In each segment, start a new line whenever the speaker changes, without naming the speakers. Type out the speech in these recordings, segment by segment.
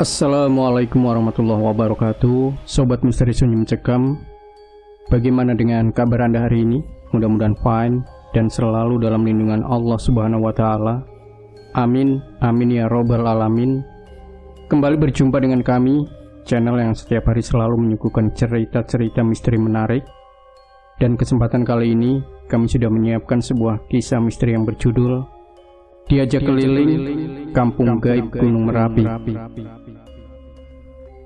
Assalamualaikum warahmatullahi wabarakatuh. Sobat Misteri Sunyi Mencekam, bagaimana dengan kabar Anda hari ini? Mudah-mudahan fine dan selalu dalam lindungan Allah Subhanahu wa Ta'ala. Amin, amin ya Robbal Alamin. Kembali berjumpa dengan kami, channel yang setiap hari selalu menyuguhkan cerita-cerita misteri menarik. Dan kesempatan kali ini, kami sudah menyiapkan sebuah kisah misteri yang berjudul Diajak Keliling Kampung Gaib Gunung Merapi.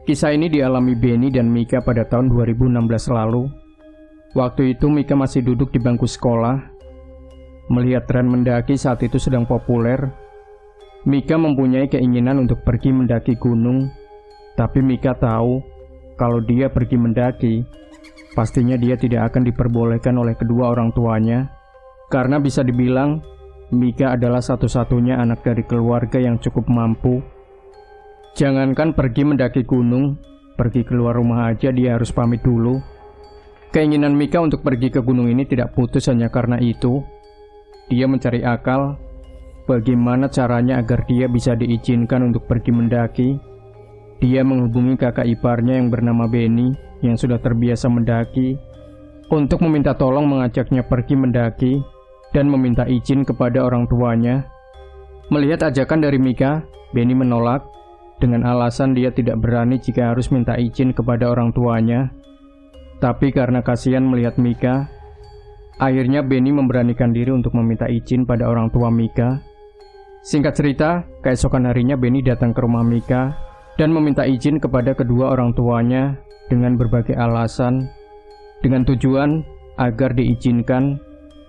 Kisah ini dialami Benny dan Mika pada tahun 2016 lalu. Waktu itu Mika masih duduk di bangku sekolah. Melihat tren mendaki saat itu sedang populer, Mika mempunyai keinginan untuk pergi mendaki gunung. Tapi Mika tahu kalau dia pergi mendaki, pastinya dia tidak akan diperbolehkan oleh kedua orang tuanya. Karena bisa dibilang Mika adalah satu-satunya anak dari keluarga yang cukup mampu. Jangankan pergi mendaki gunung, pergi keluar rumah aja dia harus pamit dulu. Keinginan Mika untuk pergi ke gunung ini tidak putus hanya karena itu. Dia mencari akal, bagaimana caranya agar dia bisa diizinkan untuk pergi mendaki. Dia menghubungi kakak iparnya yang bernama Benny, yang sudah terbiasa mendaki, untuk meminta tolong mengajaknya pergi mendaki dan meminta izin kepada orang tuanya. Melihat ajakan dari Mika, Benny menolak dengan alasan dia tidak berani jika harus minta izin kepada orang tuanya. Tapi karena kasihan melihat Mika, akhirnya Benny memberanikan diri untuk meminta izin pada orang tua Mika. Singkat cerita, keesokan harinya Benny datang ke rumah Mika dan meminta izin kepada kedua orang tuanya dengan berbagai alasan, dengan tujuan agar diizinkan.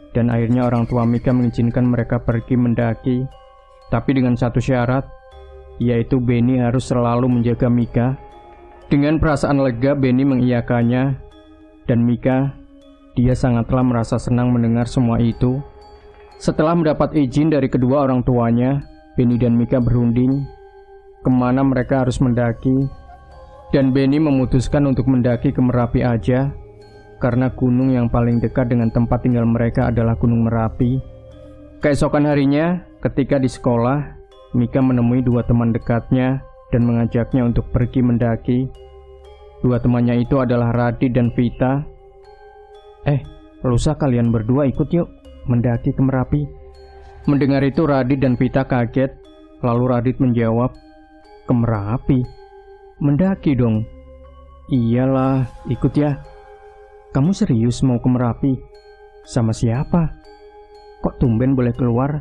Dan akhirnya orang tua Mika mengizinkan mereka pergi mendaki, tapi dengan satu syarat, yaitu Benny harus selalu menjaga Mika. Dengan perasaan lega Benny mengiyakannya, dan Mika, dia sangatlah merasa senang mendengar semua itu. Setelah mendapat izin dari kedua orang tuanya, Benny dan Mika berunding kemana mereka harus mendaki. Dan Benny memutuskan untuk mendaki ke Merapi aja, karena gunung yang paling dekat dengan tempat tinggal mereka adalah Gunung Merapi. Keesokan harinya, ketika di sekolah, Mika menemui dua teman dekatnya dan mengajaknya untuk pergi mendaki. Dua temannya itu adalah Radit dan Vita. Lusa kalian berdua ikut yuk, mendaki ke Merapi. Mendengar itu Radit dan Vita kaget. Lalu Radit menjawab, ke Merapi? Mendaki dong. Iyalah, ikut ya. Kamu serius mau ke Merapi? Sama siapa? Kok tumben boleh keluar?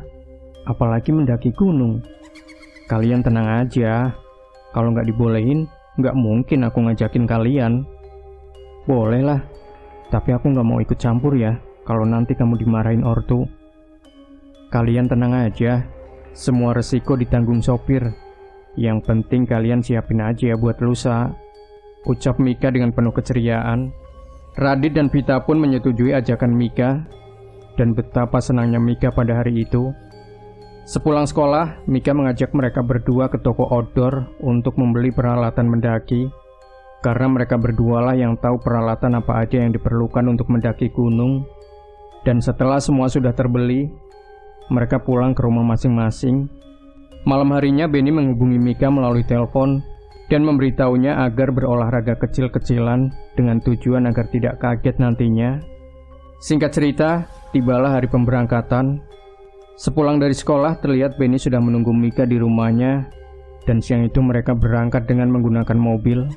Apalagi mendaki gunung. Kalian tenang aja. Kalau nggak dibolehin, nggak mungkin aku ngajakin kalian. Boleh lah, tapi aku nggak mau ikut campur ya, kalau nanti kamu dimarahin ortu. Kalian tenang aja. Semua resiko ditanggung sopir. Yang penting kalian siapin aja buat lusa, ucap Mika dengan penuh keceriaan. Radit dan Vita pun menyetujui ajakan Mika, dan betapa senangnya Mika pada hari itu. Sepulang sekolah, Mika mengajak mereka berdua ke toko outdoor untuk membeli peralatan mendaki, karena mereka berdualah yang tahu peralatan apa aja yang diperlukan untuk mendaki gunung. Dan setelah semua sudah terbeli, mereka pulang ke rumah masing-masing. Malam harinya Benny menghubungi Mika melalui telepon dan memberitahunya agar berolahraga kecil-kecilan dengan tujuan agar tidak kaget nantinya. Singkat cerita, tibalah hari pemberangkatan. Sepulang dari sekolah, terlihat Benny sudah menunggu Mika di rumahnya, dan siang itu mereka berangkat dengan menggunakan mobil.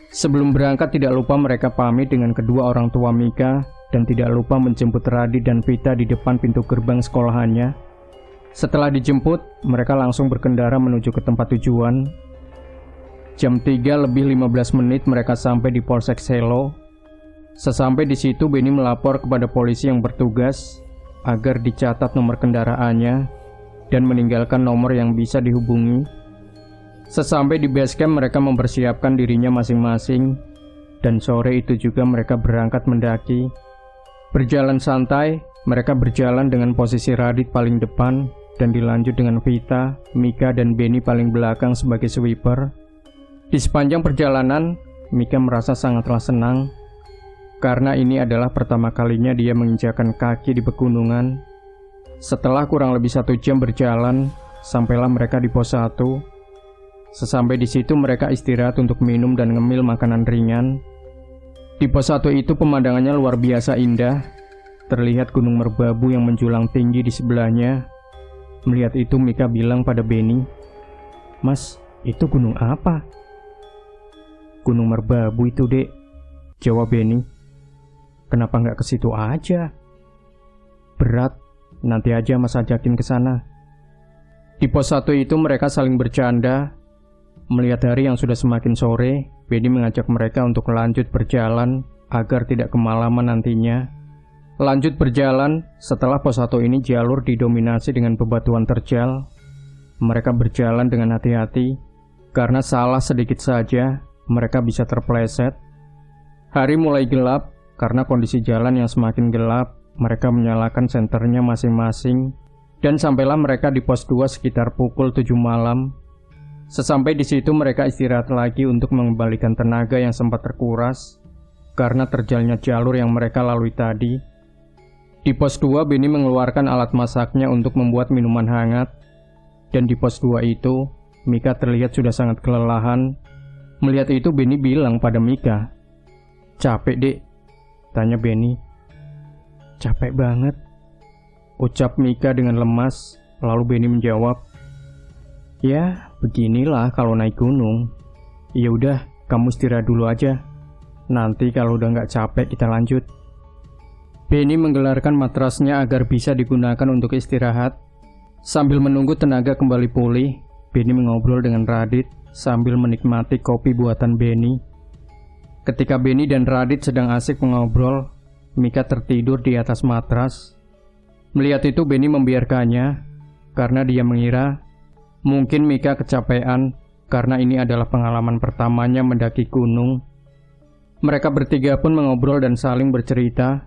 Sebelum berangkat, tidak lupa mereka pamit dengan kedua orang tua Mika, dan tidak lupa menjemput Radit dan Vita di depan pintu gerbang sekolahannya. Setelah dijemput, mereka langsung berkendara menuju ke tempat tujuan. Jam 3:15 mereka sampai di Polsek Selo. Sesampai di situ Benny melapor kepada polisi yang bertugas agar dicatat nomor kendaraannya dan meninggalkan nomor yang bisa dihubungi. Sesampai di base camp mereka mempersiapkan dirinya masing-masing, dan sore itu juga mereka berangkat mendaki. Berjalan santai, mereka berjalan dengan posisi Radit paling depan dan dilanjut dengan Vita, Mika dan Benny paling belakang sebagai sweeper. Di sepanjang perjalanan, Mika merasa sangatlah senang karena ini adalah pertama kalinya dia menginjakan kaki di pegunungan. Setelah kurang lebih 1 jam berjalan, sampailah mereka di pos 1. Sesampai di situ mereka istirahat untuk minum dan ngemil makanan ringan. Di pos 1 itu pemandangannya luar biasa indah. Terlihat gunung merbabu yang menjulang tinggi di sebelahnya. Melihat itu Mika bilang pada Benny, "Mas, itu gunung apa?" "Gunung Merbabu itu, Dek," jawab Benny. "Kenapa nggak ke situ aja?" "Berat, nanti aja Mas ajakin ke sana." Di pos 1 itu mereka saling bercanda. Melihat hari yang sudah semakin sore, Benny mengajak mereka untuk lanjut berjalan agar tidak kemalaman nantinya. Lanjut berjalan, setelah pos 1 ini jalur didominasi dengan bebatuan terjal. Mereka berjalan dengan hati-hati, karena salah sedikit saja, mereka bisa terpleset. Hari mulai gelap, karena kondisi jalan yang semakin gelap, mereka menyalakan senternya masing-masing, dan sampailah mereka di pos 2 sekitar pukul 7 malam. Sesampai di situ mereka istirahat lagi untuk mengembalikan tenaga yang sempat terkuras, karena terjalnya jalur yang mereka lalui tadi. Di pos 2, Benny mengeluarkan alat masaknya untuk membuat minuman hangat, dan di pos 2 itu, Mika terlihat sudah sangat kelelahan. Melihat itu Benny bilang pada Mika, "Capek, Dek?" tanya Benny. "Capek banget," ucap Mika dengan lemas. Lalu Benny menjawab, "Ya, beginilah kalau naik gunung. Ya udah, kamu istirahat dulu aja. Nanti kalau udah nggak capek kita lanjut." Benny menggelarkan matrasnya agar bisa digunakan untuk istirahat. Sambil menunggu tenaga kembali pulih, Benny mengobrol dengan Radit sambil menikmati kopi buatan Benny. Ketika Benny dan Radit sedang asik mengobrol, Mika tertidur di atas matras. Melihat itu Benny membiarkannya, karena dia mengira mungkin Mika kecapean karena ini adalah pengalaman pertamanya mendaki gunung. Mereka bertiga pun mengobrol dan saling bercerita.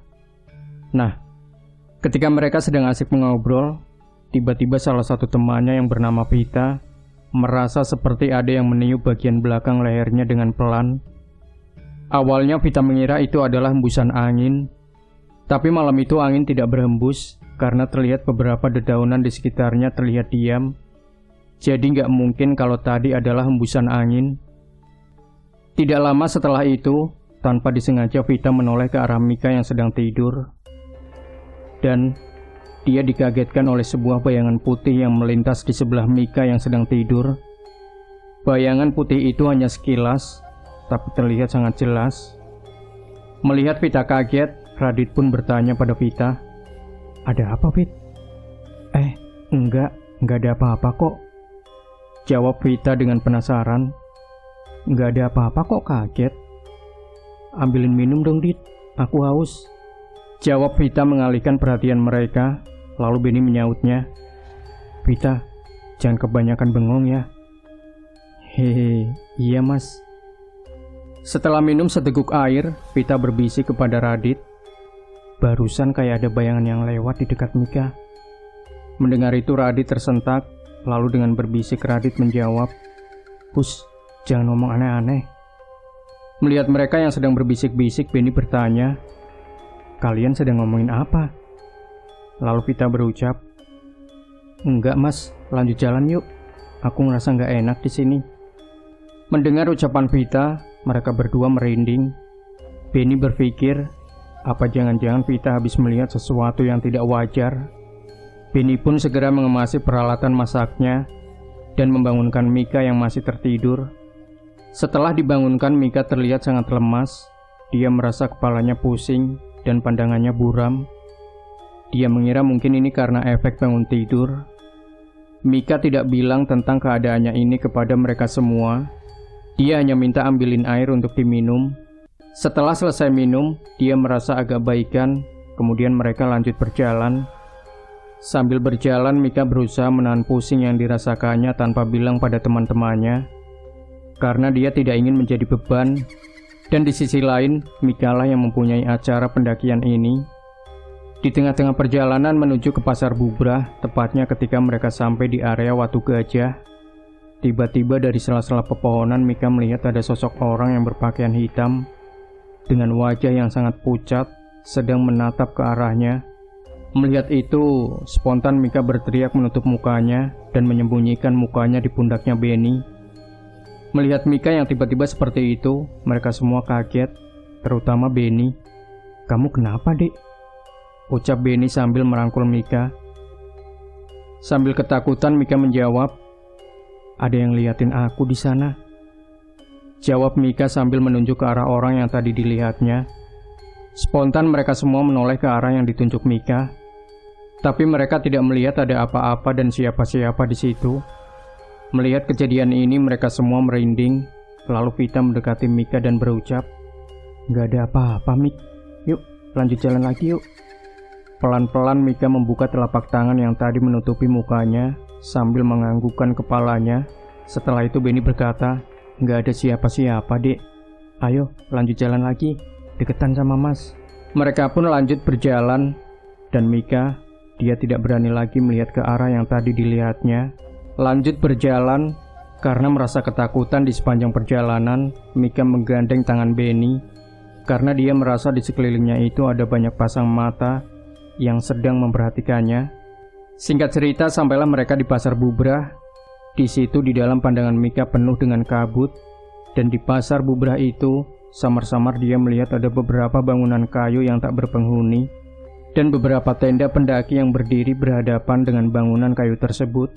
Nah, ketika mereka sedang asik mengobrol, tiba-tiba salah satu temannya yang bernama Vita merasa seperti ada yang meniup bagian belakang lehernya dengan pelan. Awalnya Vita mengira itu adalah hembusan angin, tapi malam itu angin tidak berhembus karena terlihat beberapa dedaunan di sekitarnya terlihat diam. Jadi nggak mungkin kalau tadi adalah hembusan angin. Tidak lama setelah itu, tanpa disengaja Vita menoleh ke arah Mika yang sedang tidur. Dan dia dikagetkan oleh sebuah bayangan putih yang melintas di sebelah Mika yang sedang tidur. Bayangan putih itu hanya sekilas, tapi terlihat sangat jelas. Melihat Vita kaget, Radit pun bertanya pada Vita, "Ada apa, Vit?" Enggak ada apa-apa kok," jawab Vita dengan penasaran. "Enggak ada apa-apa kok kaget." "Ambilin minum dong, Dit, aku haus," jawab Vita mengalihkan perhatian mereka. Lalu Benny menyautnya, "Vita, jangan kebanyakan bengong ya." "Hehe, iya Mas." Setelah minum seteguk air, Vita berbisik kepada Radit, "Barusan kayak ada bayangan yang lewat di dekat Mika." Mendengar itu Radit tersentak, lalu dengan berbisik Radit menjawab, "Pus, jangan ngomong aneh-aneh." Melihat mereka yang sedang berbisik-bisik, Benny bertanya, "Kalian sedang ngomongin apa?" Lalu Vita berucap, "Enggak Mas, lanjut jalan yuk. Aku ngerasa nggak enak di sini." Mendengar ucapan Vita, mereka berdua merinding. Benny berpikir, apa jangan-jangan Vita habis melihat sesuatu yang tidak wajar. Benny pun segera mengemasi peralatan masaknya dan membangunkan Mika yang masih tertidur. Setelah dibangunkan, Mika terlihat sangat lemas. Dia merasa kepalanya pusing dan pandangannya buram. Dia mengira mungkin ini karena efek bangun tidur. Mika tidak bilang tentang keadaannya ini kepada mereka semua. Dia hanya minta ambilin air untuk diminum. Setelah selesai minum, dia merasa agak baikan. Kemudian mereka lanjut berjalan. Sambil berjalan, Mika berusaha menahan pusing yang dirasakannya tanpa bilang pada teman-temannya, karena dia tidak ingin menjadi beban. Dan di sisi lain, Mika lah yang mempunyai acara pendakian ini. Di tengah-tengah perjalanan menuju ke Pasar Bubrah, tepatnya ketika mereka sampai di area Watu Gajah, tiba-tiba dari sela-sela pepohonan Mika melihat ada sosok orang yang berpakaian hitam dengan wajah yang sangat pucat sedang menatap ke arahnya. Melihat itu, spontan Mika berteriak menutup mukanya dan menyembunyikan mukanya di pundaknya Benny. Melihat Mika yang tiba-tiba seperti itu, mereka semua kaget, terutama Benny. "Kamu kenapa, Dek?" ucap Benny sambil merangkul Mika. Sambil ketakutan, Mika menjawab, "Ada yang liatin aku di sana," jawab Mika sambil menunjuk ke arah orang yang tadi dilihatnya. Spontan mereka semua menoleh ke arah yang ditunjuk Mika, tapi mereka tidak melihat ada apa-apa dan siapa-siapa di situ. Melihat kejadian ini, mereka semua merinding. Lalu Vita mendekati Mika dan berucap, "Gak ada apa-apa, Mik. Yuk, lanjut jalan lagi yuk." Pelan-pelan Mika membuka telapak tangan yang tadi menutupi mukanya sambil menganggukkan kepalanya. Setelah itu Benny berkata, "Gak ada siapa-siapa, Dek. Ayo, lanjut jalan lagi. Deketan sama Mas." Mereka pun lanjut berjalan, dan Mika, dia tidak berani lagi melihat ke arah yang tadi dilihatnya. Lanjut berjalan, karena merasa ketakutan di sepanjang perjalanan, Mika menggandeng tangan Benny, karena dia merasa di sekelilingnya itu ada banyak pasang mata yang sedang memperhatikannya. Singkat cerita, sampailah mereka di Pasar Bubrah. Di situ di dalam pandangan Mika penuh dengan kabut, dan di Pasar Bubrah itu, samar-samar dia melihat ada beberapa bangunan kayu yang tak berpenghuni, dan beberapa tenda pendaki yang berdiri berhadapan dengan bangunan kayu tersebut.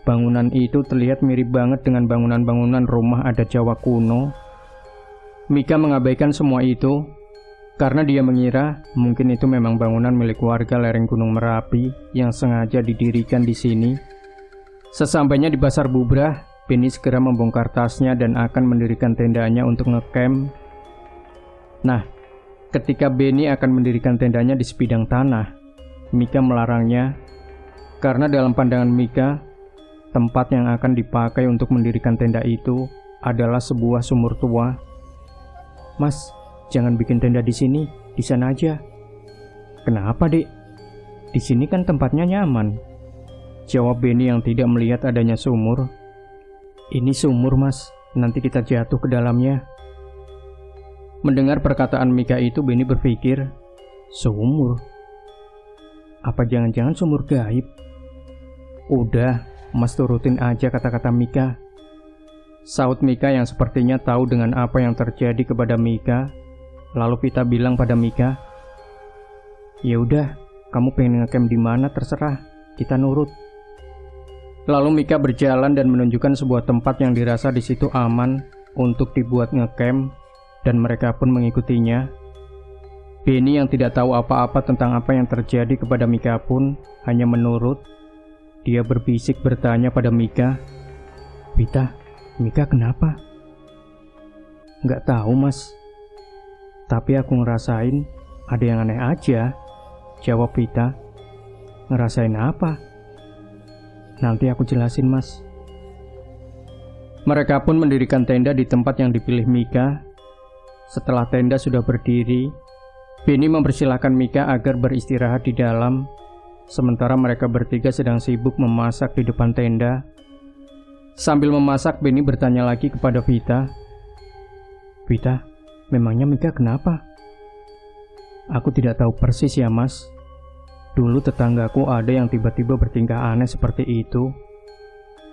Bangunan itu terlihat mirip banget dengan bangunan-bangunan rumah adat Jawa kuno. Mika mengabaikan semua itu karena dia mengira mungkin itu memang bangunan milik warga lereng Gunung Merapi yang sengaja didirikan di sini. Sesampainya di Pasar Bubrah, Benny segera membongkar tasnya dan akan mendirikan tendanya untuk ngecamp. Nah, ketika Benny akan mendirikan tendanya di sebidang tanah, Mika melarangnya karena dalam pandangan Mika, tempat yang akan dipakai untuk mendirikan tenda itu adalah sebuah sumur tua. "Mas, jangan bikin tenda di sini, di sana aja." "Kenapa, Dek? Di sini kan tempatnya nyaman," jawab Benny yang tidak melihat adanya sumur. "Ini sumur, Mas, nanti kita jatuh ke dalamnya." Mendengar perkataan Mika itu, Benny berpikir, "Sumur? Apa jangan-jangan sumur gaib?" "Udah, Mas turutin aja kata-kata Mika," saut Mika yang sepertinya tahu dengan apa yang terjadi kepada Mika. Lalu Vita bilang pada Mika, "Ya udah, kamu pengen ngecamp di mana terserah, kita nurut." Lalu Mika berjalan dan menunjukkan sebuah tempat yang dirasa di situ aman untuk dibuat ngecamp, dan mereka pun mengikutinya. Benny yang tidak tahu apa-apa tentang apa yang terjadi kepada Mika pun hanya menurut. Dia berbisik bertanya pada Mika, "Vita, Mika kenapa?" "Nggak tahu, Mas. Tapi aku ngerasain ada yang aneh aja," jawab Vita. "Ngerasain apa?" "Nanti aku jelasin, Mas." Mereka pun mendirikan tenda di tempat yang dipilih Mika. Setelah tenda sudah berdiri, Benny mempersilahkan Mika agar beristirahat di dalam. Sementara mereka bertiga sedang sibuk memasak di depan tenda. Sambil memasak, Benny bertanya lagi kepada Vita, "Vita, memangnya Mika kenapa?" "Aku tidak tahu persis ya, Mas. Dulu tetanggaku ada yang tiba-tiba bertingkah aneh seperti itu.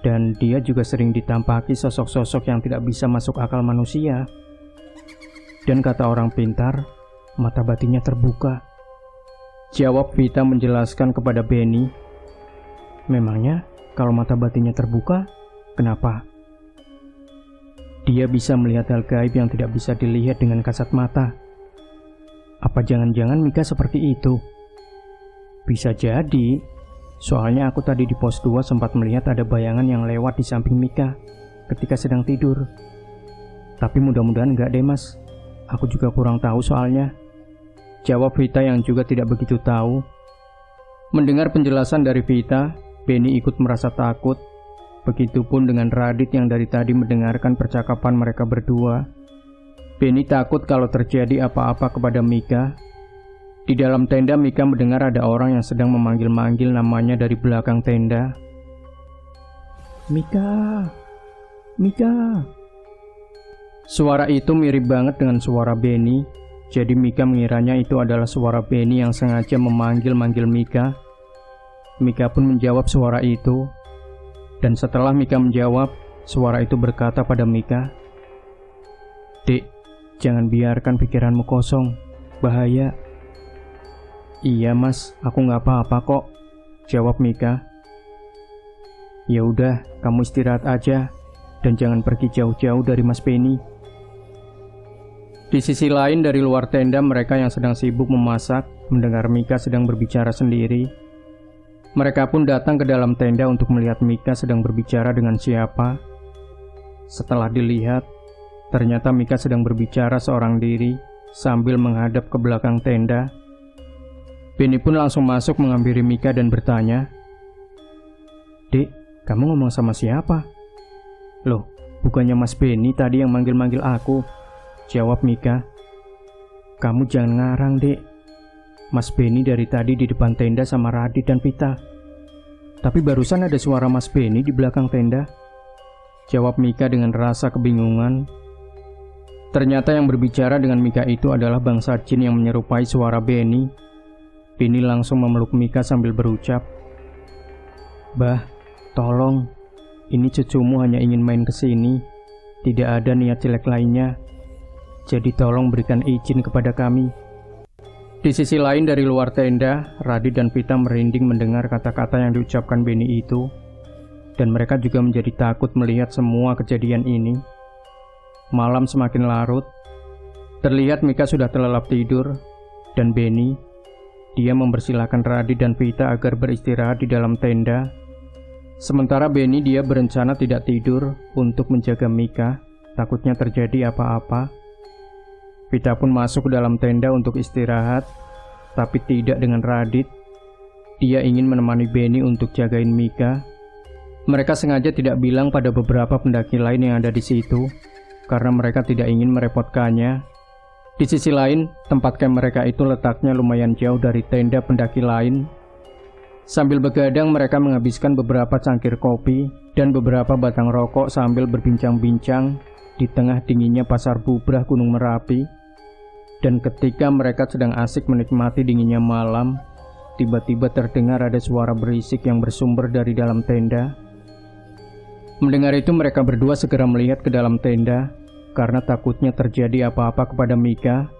Dan dia juga sering ditampaki sosok-sosok yang tidak bisa masuk akal manusia. Dan kata orang pintar, mata batinnya terbuka," jawab Vita menjelaskan kepada Benny. "Memangnya kalau mata batinnya terbuka, kenapa?" "Dia bisa melihat hal gaib yang tidak bisa dilihat dengan kasat mata." "Apa jangan-jangan Mika seperti itu?" "Bisa jadi, soalnya aku tadi di pos 2 sempat melihat ada bayangan yang lewat di samping Mika ketika sedang tidur. Tapi mudah-mudahan enggak deh, Mas. Aku juga kurang tahu soalnya," jawab Vita yang juga tidak begitu tahu. Mendengar penjelasan dari Vita, Benny ikut merasa takut. Begitupun dengan Radit yang dari tadi mendengarkan percakapan mereka berdua. Benny takut kalau terjadi apa-apa kepada Mika. Di dalam tenda, Mika mendengar ada orang yang sedang memanggil-manggil namanya dari belakang tenda. "Mika, Mika." Suara itu mirip banget dengan suara Benny. Jadi Mika mengiranya itu adalah suara Benny yang sengaja memanggil-manggil Mika. Mika pun menjawab suara itu. Dan setelah Mika menjawab, suara itu berkata pada Mika, "Dek, jangan biarkan pikiranmu kosong, bahaya." "Iya mas, aku nggak apa-apa kok," jawab Mika. "Ya udah, kamu istirahat aja dan jangan pergi jauh-jauh dari Mas Benny." Di sisi lain dari luar tenda, mereka yang sedang sibuk memasak mendengar Mika sedang berbicara sendiri. Mereka pun datang ke dalam tenda untuk melihat Mika sedang berbicara dengan siapa. Setelah dilihat, ternyata Mika sedang berbicara seorang diri sambil menghadap ke belakang tenda. Benny pun langsung masuk menghampiri Mika dan bertanya, "Dek, kamu ngomong sama siapa?" "Loh, bukannya Mas Benny tadi yang manggil-manggil aku," jawab Mika. "Kamu jangan ngarang, Dek. Mas Benny dari tadi di depan tenda sama Radit dan Pita. Tapi barusan ada suara Mas Benny di belakang tenda," jawab Mika dengan rasa kebingungan. Ternyata yang berbicara dengan Mika itu adalah bangsa jin yang menyerupai suara Benny. Benny langsung memeluk Mika sambil berucap, "Bah, tolong. Ini cucumu hanya ingin main ke sini. Tidak ada niat jelek lainnya. Jadi tolong berikan izin kepada kami." Di sisi lain dari luar tenda, Radit dan Pita merinding mendengar kata-kata yang diucapkan Benny itu. Dan mereka juga menjadi takut melihat semua kejadian ini. Malam semakin larut. Terlihat Mika sudah terlelap tidur. Dan Benny, dia mempersilahkan Radit dan Pita agar beristirahat di dalam tenda. Sementara Benny dia berencana tidak tidur untuk menjaga Mika, takutnya terjadi apa-apa. Pita pun masuk ke dalam tenda untuk istirahat, tapi tidak dengan Radit. Dia ingin menemani Benny untuk jagain Mika. Mereka sengaja tidak bilang pada beberapa pendaki lain yang ada di situ, karena mereka tidak ingin merepotkannya. Di sisi lain, tempat camp mereka itu letaknya lumayan jauh dari tenda pendaki lain. Sambil begadang, mereka menghabiskan beberapa cangkir kopi dan beberapa batang rokok sambil berbincang-bincang di tengah dinginnya pasar bubrah Gunung Merapi. Dan ketika mereka sedang asik menikmati dinginnya malam, tiba-tiba terdengar ada suara berisik yang bersumber dari dalam tenda. Mendengar itu, mereka berdua segera melihat ke dalam tenda karena takutnya terjadi apa-apa kepada Mika.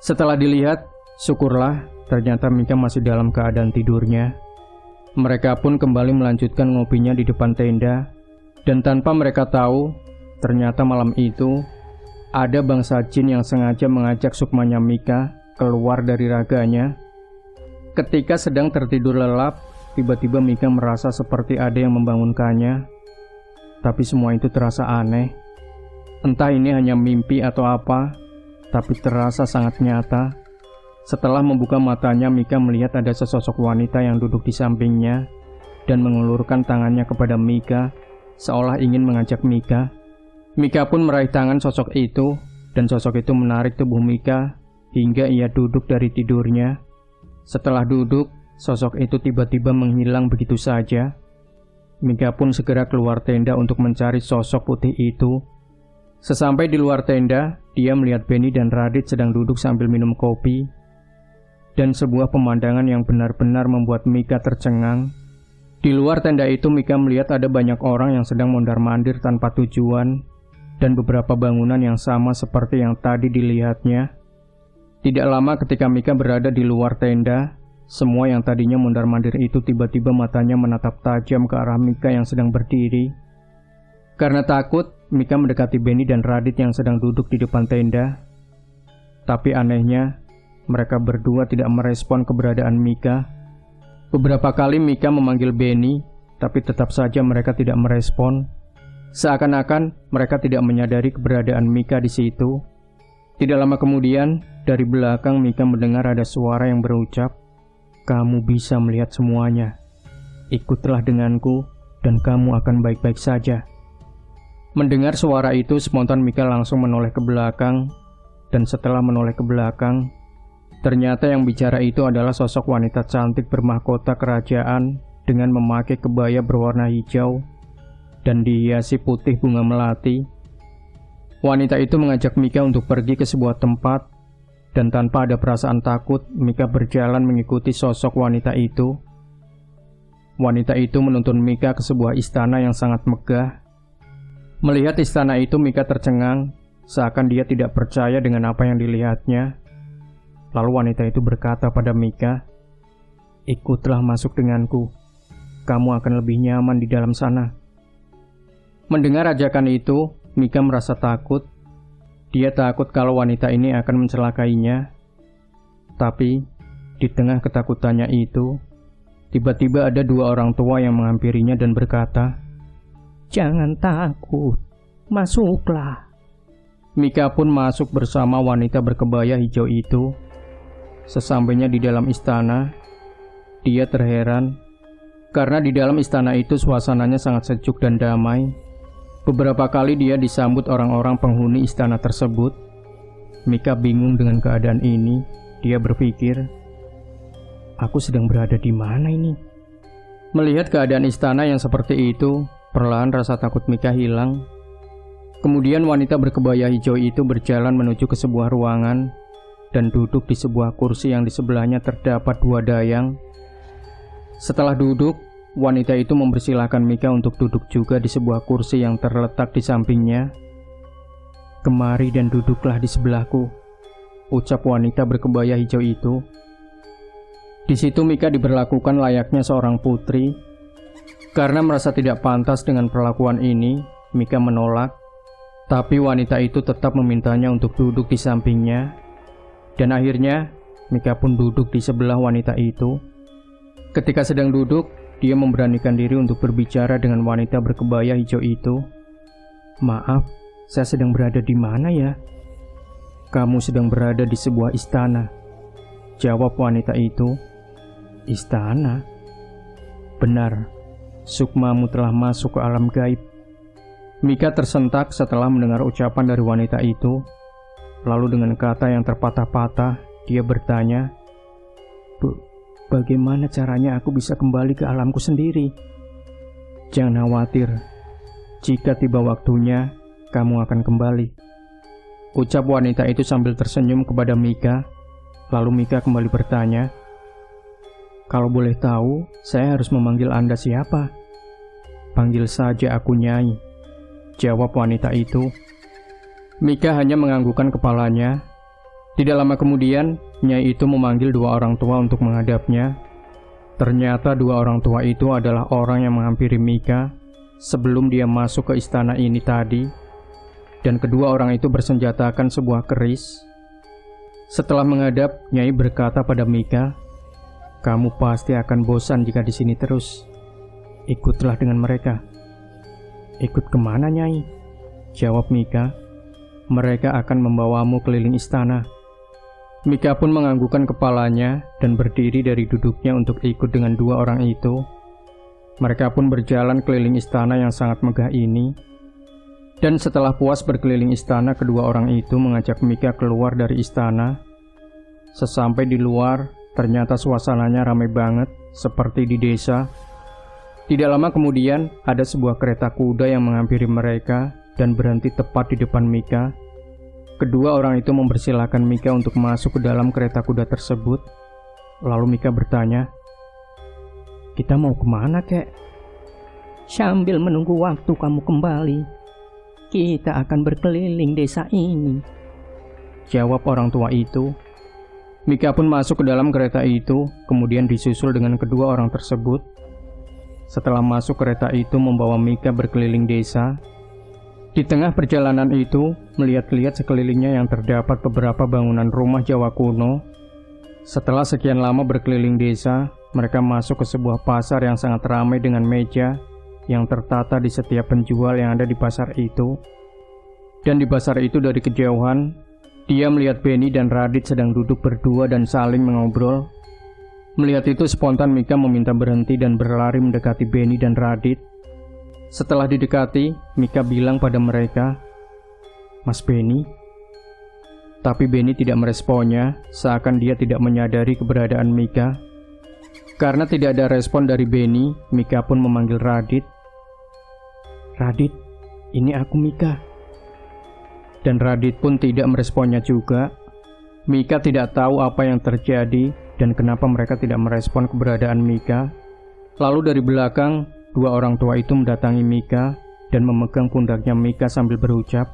Setelah dilihat, syukurlah ternyata Mika masih dalam keadaan tidurnya. Mereka pun kembali melanjutkan ngopinya di depan tenda. Dan tanpa mereka tahu, ternyata malam itu ada bangsa jin yang sengaja mengajak sukmanya Mika keluar dari raganya. Ketika sedang tertidur lelap, tiba-tiba Mika merasa seperti ada yang membangunkannya. Tapi semua itu terasa aneh. Entah ini hanya mimpi atau apa, tapi terasa sangat nyata. Setelah membuka matanya, Mika melihat ada sesosok wanita yang duduk di sampingnya dan mengulurkan tangannya kepada Mika, seolah ingin mengajak Mika. Mika pun meraih tangan sosok itu, dan sosok itu menarik tubuh Mika hingga ia duduk dari tidurnya. Setelah duduk, sosok itu tiba-tiba menghilang begitu saja. Mika pun segera keluar tenda untuk mencari sosok putih itu. Sesampai di luar tenda, dia melihat Benny dan Radit sedang duduk sambil minum kopi. Dan sebuah pemandangan yang benar-benar membuat Mika tercengang. Di luar tenda itu, Mika melihat ada banyak orang yang sedang mondar-mandir tanpa tujuan, dan beberapa bangunan yang sama seperti yang tadi dilihatnya. Tidak lama ketika Mika berada di luar tenda, semua yang tadinya mondar-mandir itu tiba-tiba matanya menatap tajam ke arah Mika yang sedang berdiri. Karena takut, Mika mendekati Benny dan Radit yang sedang duduk di depan tenda. Tapi anehnya, mereka berdua tidak merespon keberadaan Mika. Beberapa kali Mika memanggil Benny, tapi tetap saja mereka tidak merespon. Seakan-akan mereka tidak menyadari keberadaan Mika di situ. Tidak lama kemudian, dari belakang Mika mendengar ada suara yang berucap, "Kamu bisa melihat semuanya. Ikutlah denganku, dan kamu akan baik-baik saja." Mendengar suara itu, spontan Mika langsung menoleh ke belakang. Dan setelah menoleh ke belakang, ternyata yang bicara itu adalah sosok wanita cantik bermahkota kerajaan dengan memakai kebaya berwarna hijau dan dihiasi putih bunga melati. Wanita itu mengajak Mika untuk pergi ke sebuah tempat, dan tanpa ada perasaan takut, Mika berjalan mengikuti sosok wanita itu. Wanita itu menuntun Mika ke sebuah istana yang sangat megah. Melihat istana itu, Mika tercengang, seakan dia tidak percaya dengan apa yang dilihatnya. Lalu wanita itu berkata pada Mika, "Ikutlah masuk denganku. Kamu akan lebih nyaman di dalam sana." Mendengar ajakan itu, Mika merasa takut. Dia takut kalau wanita ini akan mencelakainya. Tapi, di tengah ketakutannya itu, tiba-tiba ada dua orang tua yang menghampirinya dan berkata, "Jangan takut, masuklah." Mika pun masuk bersama wanita berkebaya hijau itu. Sesampainya di dalam istana, dia terheran karena di dalam istana itu suasananya sangat sejuk dan damai. Beberapa kali dia disambut orang-orang penghuni istana tersebut. Mika bingung dengan keadaan ini. Dia berpikir, "Aku sedang berada di mana ini?" Melihat keadaan istana yang seperti itu, perlahan rasa takut Mika hilang. Kemudian wanita berkebaya hijau itu berjalan menuju ke sebuah ruangan dan duduk di sebuah kursi yang di sebelahnya terdapat dua dayang. Setelah duduk, wanita itu mempersilahkan Mika untuk duduk juga di sebuah kursi yang terletak di sampingnya. "Kemari dan duduklah di sebelahku," ucap wanita berkebaya hijau itu. Di situ Mika diberlakukan layaknya seorang putri. Karena merasa tidak pantas dengan perlakuan ini, Mika menolak. Tapi wanita itu tetap memintanya untuk duduk di sampingnya. Dan akhirnya, Mika pun duduk di sebelah wanita itu. Ketika sedang duduk, dia memberanikan diri untuk berbicara dengan wanita berkebaya hijau itu. "Maaf, saya sedang berada di mana ya?" "Kamu sedang berada di sebuah istana," jawab wanita itu. "Istana?" "Benar, sukmamu telah masuk ke alam gaib." Mika tersentak setelah mendengar ucapan dari wanita itu. Lalu dengan kata yang terpatah-patah, dia bertanya, "Bagaimana caranya aku bisa kembali ke alamku sendiri?" "Jangan khawatir, jika tiba waktunya, kamu akan kembali," ucap wanita itu sambil tersenyum kepada Mika. Lalu Mika kembali bertanya, "Kalau boleh tahu, saya harus memanggil Anda siapa?" "Panggil saja aku Nyai," jawab wanita itu. Mika hanya menganggukkan kepalanya. Tidak lama kemudian, Nyai itu memanggil dua orang tua untuk menghadapnya. Ternyata dua orang tua itu adalah orang yang menghampiri Mika sebelum dia masuk ke istana ini tadi. Dan kedua orang itu bersenjatakan sebuah keris. Setelah menghadap, Nyai berkata pada Mika, "Kamu pasti akan bosan jika di sini terus. Ikutlah dengan mereka." "Ikut kemana, Nyai?" jawab Mika. "Mereka akan membawamu keliling istana." Mika pun menganggukkan kepalanya dan berdiri dari duduknya untuk ikut dengan dua orang itu. Mereka pun berjalan keliling istana yang sangat megah ini. Dan setelah puas berkeliling istana, kedua orang itu mengajak Mika keluar dari istana. Sesampai di luar, ternyata suasananya ramai banget, seperti di desa. Tidak lama kemudian, ada sebuah kereta kuda yang menghampiri mereka dan berhenti tepat di depan Mika. Kedua orang itu mempersilahkan Mika untuk masuk ke dalam kereta kuda tersebut. Lalu Mika bertanya, "Kita mau kemana, kek?" "Sambil menunggu waktu kamu kembali, kita akan berkeliling desa ini," jawab orang tua itu. Mika pun masuk ke dalam kereta itu, kemudian disusul dengan kedua orang tersebut. Setelah masuk, kereta itu membawa Mika berkeliling desa. Di tengah perjalanan itu, melihat-lihat sekelilingnya yang terdapat beberapa bangunan rumah Jawa kuno. Setelah sekian lama berkeliling desa, mereka masuk ke sebuah pasar yang sangat ramai dengan meja yang tertata di setiap penjual yang ada di pasar itu. Dan di pasar itu dari kejauhan, dia melihat Benny dan Radit sedang duduk berdua dan saling mengobrol. Melihat itu spontan Mika meminta berhenti dan berlari mendekati Benny dan Radit. Setelah didekati, Mika bilang pada mereka, "Mas Benny." Tapi Benny tidak meresponnya, seakan dia tidak menyadari keberadaan Mika. Karena tidak ada respon dari Benny, Mika pun memanggil Radit. "Radit, ini aku Mika." Dan Radit pun tidak meresponnya juga. Mika tidak tahu apa yang terjadi dan kenapa mereka tidak merespon keberadaan Mika. Lalu dari belakang, dua orang tua itu mendatangi Mika dan memegang pundaknya Mika sambil berucap,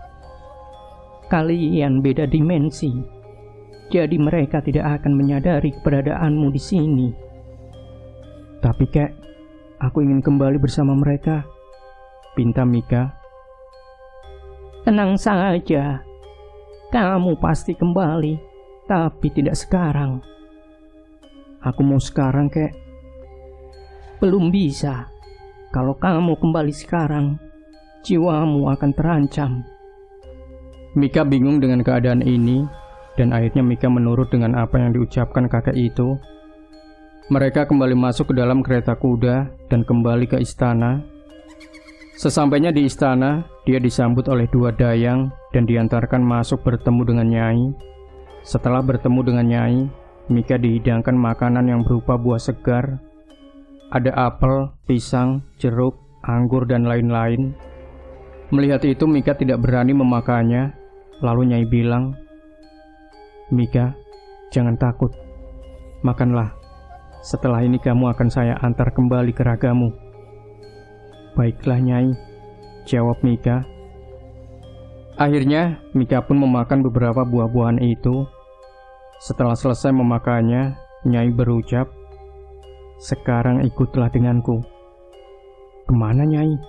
"Kalian beda dimensi, jadi mereka tidak akan menyadari keberadaanmu di sini." "Tapi kek, aku ingin kembali bersama mereka," pinta Mika. "Tenang saja, kamu pasti kembali, tapi tidak sekarang." "Aku mau sekarang, kek." "Belum bisa. Kalau kamu kembali sekarang, jiwamu akan terancam." Mika bingung dengan keadaan ini, dan akhirnya Mika menurut dengan apa yang diucapkan kakek itu. Mereka kembali masuk ke dalam kereta kuda dan kembali ke istana. Sesampainya di istana, dia disambut oleh 2 dayang dan diantarkan masuk bertemu dengan Nyai. Setelah bertemu dengan Nyai, Mika dihidangkan makanan yang berupa buah segar. Ada apel, pisang, jeruk, anggur, dan lain-lain. Melihat itu, Mika tidak berani memakannya. Lalu Nyai bilang, "Mika, jangan takut. Makanlah. Setelah ini kamu akan saya antar kembali ke ragamu." "Baiklah, Nyai," jawab Mika. Akhirnya, Mika pun memakan beberapa buah-buahan itu. Setelah selesai memakannya, Nyai berucap, "Sekarang ikutlah denganku." "Kemana, Nyai?"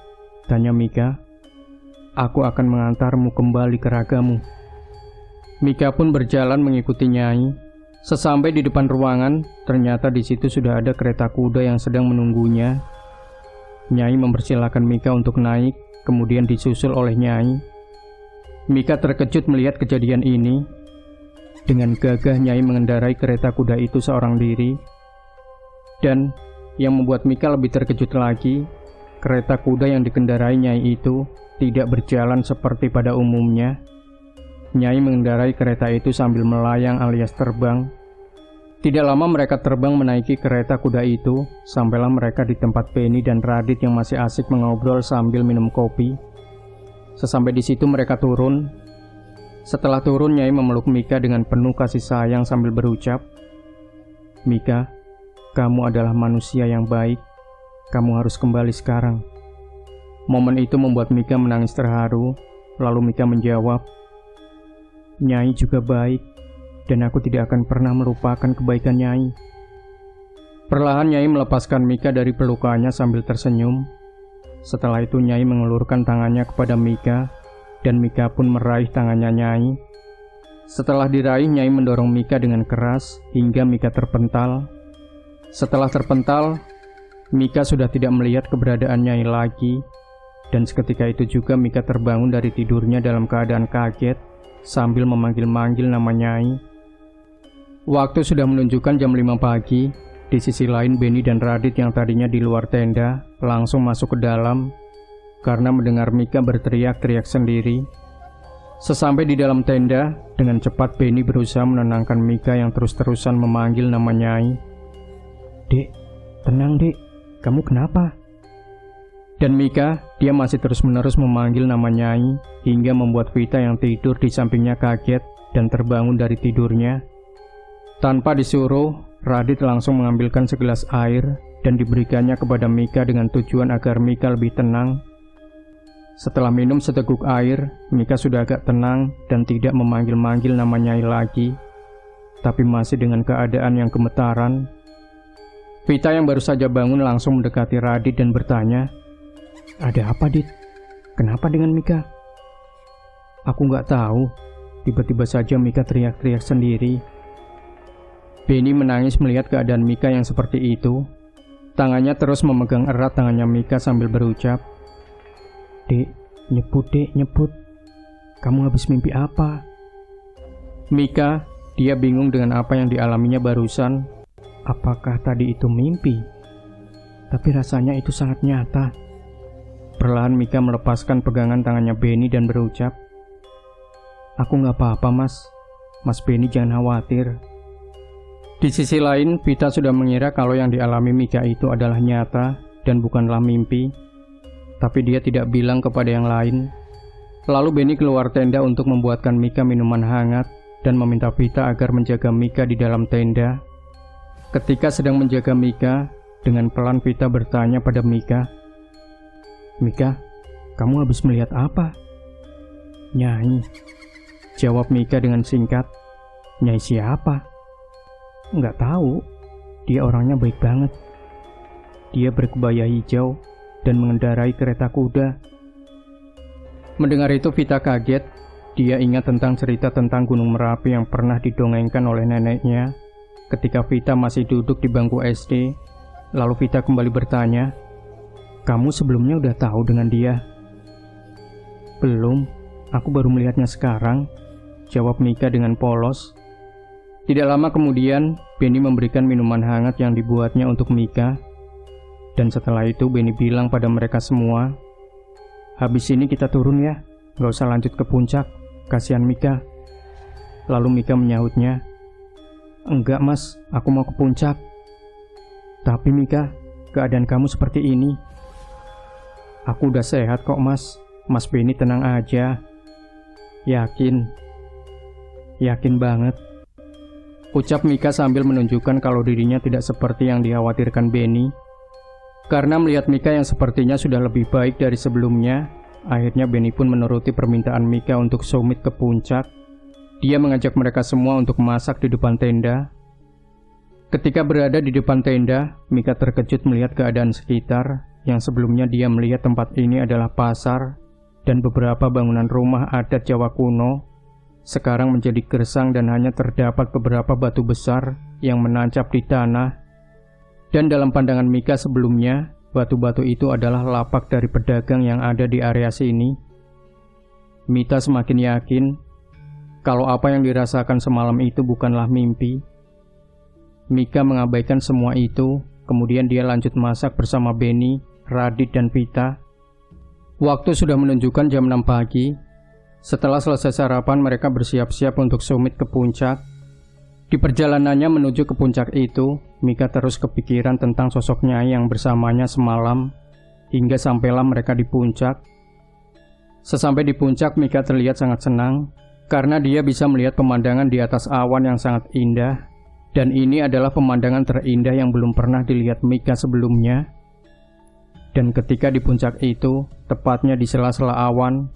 tanya Mika. "Aku akan mengantarmu kembali ke ragamu." Mika pun berjalan mengikuti Nyai. Sesampai di depan ruangan, ternyata di situ sudah ada kereta kuda yang sedang menunggunya. Nyai mempersilahkan Mika untuk naik, kemudian disusul oleh Nyai. Mika terkejut melihat kejadian ini. Dengan gagah Nyai mengendarai kereta kuda itu seorang diri. Dan yang membuat Mika lebih terkejut lagi, kereta kuda yang dikendarai Nyai itu tidak berjalan seperti pada umumnya. Nyai mengendarai kereta itu sambil melayang alias terbang. Tidak lama mereka terbang menaiki kereta kuda itu, sampailah mereka di tempat Penny dan Radit yang masih asik mengobrol sambil minum kopi. Sesampai di situ mereka turun. Setelah turun, Nyai memeluk Mika dengan penuh kasih sayang sambil berucap, "Mika, kamu adalah manusia yang baik. Kamu harus kembali sekarang." Momen itu membuat Mika menangis terharu. Lalu Mika menjawab, "Nyai juga baik, dan aku tidak akan pernah melupakan kebaikan Nyai." Perlahan Nyai melepaskan Mika dari pelukannya sambil tersenyum. Setelah itu Nyai mengelurkan tangannya kepada Mika, dan Mika pun meraih tangannya Nyai. Setelah diraih, Nyai mendorong Mika dengan keras hingga Mika terpental. Setelah terpental, Mika sudah tidak melihat keberadaan Nyai lagi, dan seketika itu juga Mika terbangun dari tidurnya dalam keadaan kaget sambil memanggil-manggil nama Nyai. Waktu sudah menunjukkan jam 5 pagi. Di sisi lain, Benny dan Radit yang tadinya di luar tenda langsung masuk ke dalam karena mendengar Mika berteriak-teriak sendiri. Sesampai di dalam tenda, dengan cepat Benny berusaha menenangkan Mika yang terus-terusan memanggil nama Nyai. "Dek, tenang dek, kamu kenapa?" Dan Mika, dia masih terus-menerus memanggil nama Nyai hingga membuat Vita yang tidur di sampingnya kaget dan terbangun dari tidurnya. Tanpa disuruh, Radit langsung mengambilkan segelas air dan diberikannya kepada Mika dengan tujuan agar Mika lebih tenang. Setelah minum seteguk air, Mika sudah agak tenang dan tidak memanggil-manggil nama Nyai lagi, tapi masih dengan keadaan yang gemetaran. Vita yang baru saja bangun langsung mendekati Radit dan bertanya, "Ada apa, Dit? Kenapa dengan Mika?" "Aku nggak tahu. Tiba-tiba saja Mika teriak-teriak sendiri." Benny menangis melihat keadaan Mika yang seperti itu. Tangannya terus memegang erat tangannya Mika sambil berucap, "Dek, nyebut dek, nyebut. Kamu habis mimpi apa?" Mika, dia bingung dengan apa yang dialaminya barusan. Apakah tadi itu mimpi? Tapi rasanya itu sangat nyata. Perlahan Mika melepaskan pegangan tangannya Benny dan berucap, "Aku nggak apa-apa, Mas. Mas Benny jangan khawatir." Di sisi lain, Vita sudah mengira kalau yang dialami Mika itu adalah nyata dan bukanlah mimpi. Tapi dia tidak bilang kepada yang lain. Lalu Benny keluar tenda untuk membuatkan Mika minuman hangat dan meminta Vita agar menjaga Mika di dalam tenda. Ketika sedang menjaga Mika, dengan pelan Vita bertanya pada Mika, "Mika, kamu habis melihat apa?" "Nyai," jawab Mika dengan singkat. "Nyai siapa?" "Nggak tahu, dia orangnya baik banget. Dia berkebaya hijau dan mengendarai kereta kuda." Mendengar itu Vita kaget. Dia ingat tentang cerita tentang Gunung Merapi yang pernah didongengkan oleh neneknya ketika Vita masih duduk di bangku SD. Lalu Vita kembali bertanya, "Kamu sebelumnya udah tahu dengan dia?" "Belum, aku baru melihatnya sekarang," jawab Mika dengan polos. Tidak lama kemudian, Benny memberikan minuman hangat yang dibuatnya untuk Mika. Dan setelah itu Benny bilang pada mereka semua, "Habis ini kita turun ya, gak usah lanjut ke puncak, kasihan Mika." Lalu Mika menyahutnya, "Enggak mas, aku mau ke puncak." "Tapi Mika, keadaan kamu seperti ini." "Aku udah sehat kok mas, Mas Benny tenang aja." "Yakin?" "Yakin banget," ucap Mika sambil menunjukkan kalau dirinya tidak seperti yang dikhawatirkan Benny. Karena melihat Mika yang sepertinya sudah lebih baik dari sebelumnya, akhirnya Benny pun menuruti permintaan Mika untuk summit ke puncak. Dia mengajak mereka semua untuk masak di depan tenda. Ketika berada di depan tenda, Mika terkejut melihat keadaan sekitar, yang sebelumnya dia melihat tempat ini adalah pasar dan beberapa bangunan rumah adat Jawa kuno. Sekarang menjadi gersang dan hanya terdapat beberapa batu besar yang menancap di tanah. Dan dalam pandangan Mika sebelumnya, batu-batu itu adalah lapak dari pedagang yang ada di area sini. Mita semakin yakin kalau apa yang dirasakan semalam itu bukanlah mimpi. Mika mengabaikan semua itu, kemudian dia lanjut masak bersama Benny, Radit, dan Vita. Waktu sudah menunjukkan jam 6 pagi. Setelah selesai sarapan, mereka bersiap-siap untuk summit ke puncak. Di perjalanannya menuju ke puncak itu, Mika terus kepikiran tentang sosok Nyai yang bersamanya semalam, hingga sampailah mereka di puncak. Sesampai di puncak, Mika terlihat sangat senang, karena dia bisa melihat pemandangan di atas awan yang sangat indah, dan ini adalah pemandangan terindah yang belum pernah dilihat Mika sebelumnya. Dan ketika di puncak itu, tepatnya di sela-sela awan,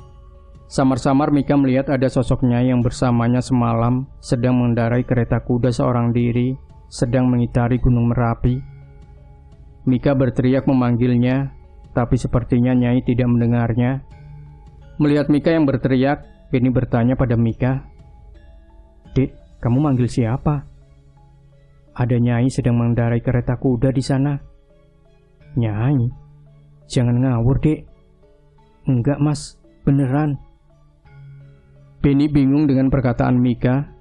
samar-samar Mika melihat ada sosok Nyai yang bersamanya semalam sedang mengendarai kereta kuda seorang diri, sedang mengitari Gunung Merapi. Mika berteriak memanggilnya, tapi sepertinya Nyai tidak mendengarnya. Melihat Mika yang berteriak, Benny bertanya pada Mika, "Dek, kamu manggil siapa?" "Ada Nyai sedang mengendarai kereta kuda di sana." "Nyai? Jangan ngawur, Dek." "Enggak mas, beneran." Benny bingung dengan perkataan Mika.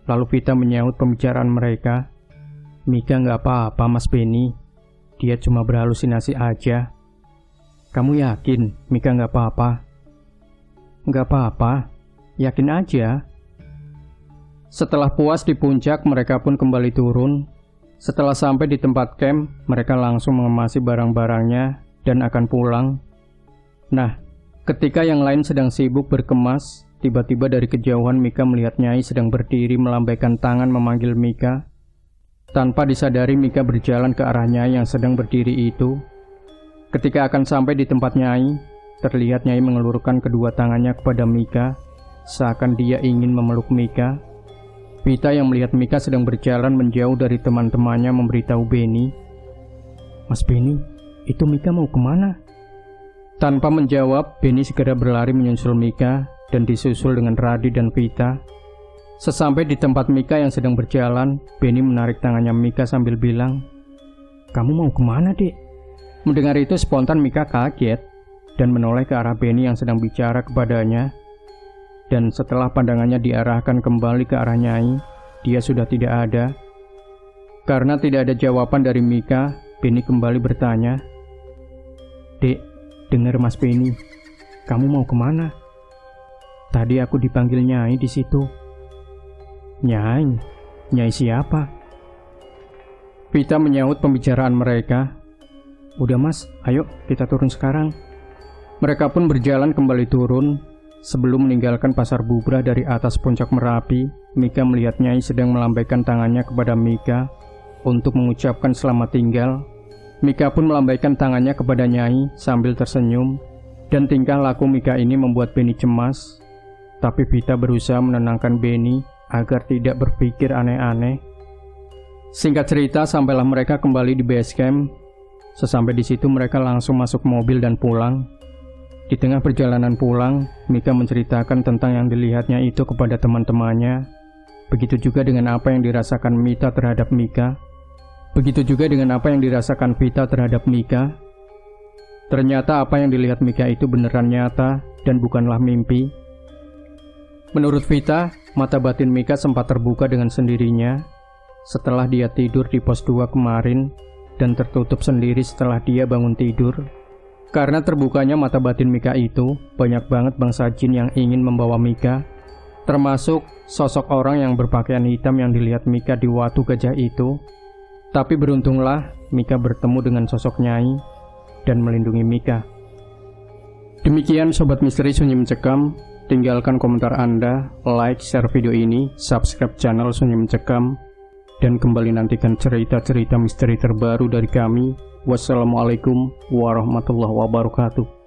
Lalu Vita menyahut pembicaraan mereka. "Mika nggak apa-apa mas Benny, dia cuma berhalusinasi aja." "Kamu yakin Mika nggak apa-apa?" "Nggak apa-apa, yakin aja." Setelah puas di puncak, mereka pun kembali turun. Setelah sampai di tempat camp, mereka langsung mengemasi barang-barangnya dan akan pulang. Nah, ketika yang lain sedang sibuk berkemas, tiba-tiba dari kejauhan Mika melihat Nyai sedang berdiri melambaikan tangan memanggil Mika. Tanpa disadari Mika berjalan ke arah Nyai yang sedang berdiri itu. Ketika akan sampai di tempat Nyai, terlihat Nyai mengelurkan kedua tangannya kepada Mika, seakan dia ingin memeluk Mika. Vita yang melihat Mika sedang berjalan menjauh dari teman-temannya memberitahu Benny, "Mas Benny, itu Mika mau kemana?" Tanpa menjawab, Benny segera berlari menyusul Mika dan disusul dengan Radit dan Vita. Sesampai di tempat Mika yang sedang berjalan, Benny menarik tangannya Mika sambil bilang, "Kamu mau kemana, Dek?" Mendengar itu spontan Mika kaget dan menoleh ke arah Benny yang sedang bicara kepadanya. Dan setelah pandangannya diarahkan kembali ke arah Nyai, dia sudah tidak ada. Karena tidak ada jawaban dari Mika, Benny kembali bertanya, "Dek, dengar Mas Benny, kamu mau kemana?" "Tadi aku dipanggil Nyai di situ." "Nyai? Nyai siapa?" Vita menyahut pembicaraan mereka. "Udah mas, ayo kita turun sekarang." Mereka pun berjalan kembali turun. Sebelum meninggalkan pasar bubrah dari atas puncak Merapi, Mika melihat Nyai sedang melambaikan tangannya kepada Mika untuk mengucapkan selamat tinggal. Mika pun melambaikan tangannya kepada Nyai sambil tersenyum. Dan tingkah laku Mika ini membuat Benny cemas. Tapi Vita berusaha menenangkan Benny agar tidak berpikir aneh-aneh. Singkat cerita, sampailah mereka kembali di base camp. Sesampai di situ mereka langsung masuk mobil dan pulang. Di tengah perjalanan pulang, Mika menceritakan tentang yang dilihatnya itu kepada teman-temannya. Begitu juga dengan apa yang dirasakan Mita terhadap Mika. Begitu juga dengan apa yang dirasakan Vita terhadap Mika. Ternyata apa yang dilihat Mika itu beneran nyata dan bukanlah mimpi. Menurut Vita, mata batin Mika sempat terbuka dengan sendirinya setelah dia tidur di pos 2 kemarin dan tertutup sendiri setelah dia bangun tidur. Karena terbukanya mata batin Mika itu, banyak banget bangsa jin yang ingin membawa Mika, termasuk sosok orang yang berpakaian hitam yang dilihat Mika di Watu Gajah itu. Tapi beruntunglah Mika bertemu dengan sosok Nyai dan melindungi Mika. Demikian Sobat Misteri Sunyi Mencekam. Tinggalkan komentar Anda, like, share video ini, subscribe channel Sunyi Mencekam, dan kembali nantikan cerita-cerita misteri terbaru dari kami. Wassalamualaikum warahmatullahi wabarakatuh.